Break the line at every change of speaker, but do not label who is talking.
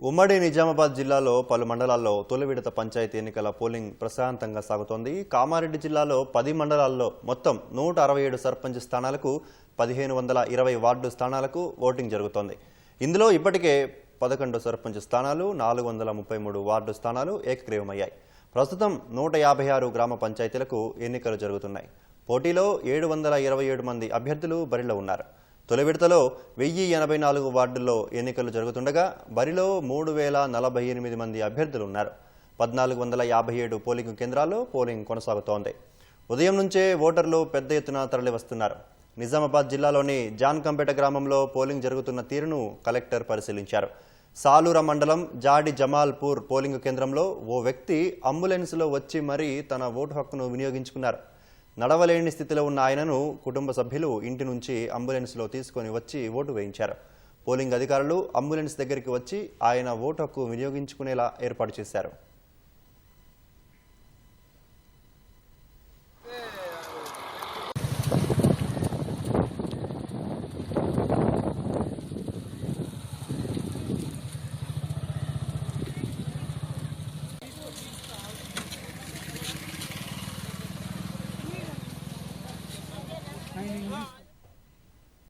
ఉమ్మడి నిజామాబాద్ జిల్లాలో పలు మండలాల్లో తొలి విడత పంచాయతీ ఎన్నికల పోలింగ్ ప్రశాంతంగా సాగుతోంది. కామారెడ్డి జిల్లాలో 10 మండలాల్లో మొత్తం 167 సర్పంచ్ స్థానాలకు 1520 వార్డు స్థానాలకు ఓటింగ్ జరుగుతోంది. ఇందులో ఇప్పటికే 11 సర్పంచ్ స్థానాలు, 433 వార్డు స్థానాలు ఏకగ్రీవమయ్యాయి. ప్రస్తుతం 156 గ్రామ పంచాయతీలకు ఎన్నికలు జరుగుతున్నాయి. పోటీలో 727 మంది అభ్యర్థులు బరిలో ఉన్నారు. తొలి విడతలో 1084 వార్డుల్లో ఎన్నికలు జరుగుతుండగా బరిలో 3048 మంది అభ్యర్థులు ఉన్నారు. 1457 పోలింగ్ కేంద్రాల్లో పోలింగ్ కొనసాగుతోంది. ఉదయం నుంచే ఓటర్లు పెద్ద ఎత్తున తరలివస్తున్నారు. నిజామాబాద్ జిల్లాలోని జాన్కంపేట గ్రామంలో పోలింగ్ జరుగుతున్న తీరును కలెక్టర్ పరిశీలించారు. సాలూర మండలం జాడి జమాల్పూర్ పోలింగ్ కేంద్రంలో ఓ వ్యక్తి అంబులెన్స్లో వచ్చి మరీ తన ఓటు హక్కును వినియోగించుకున్నారు. నడవలేని స్థితిలో ఉన్న ఆయనను కుటుంబ సభ్యులు ఇంటి నుంచి అంబులెన్స్లో తీసుకొని వచ్చి ఓటు వేయించారు. పోలింగ్ అధికారులు అంబులెన్స్ దగ్గరికి వచ్చి ఆయన ఓటు హక్కు వినియోగించుకునేలా ఏర్పాటు చేశారు.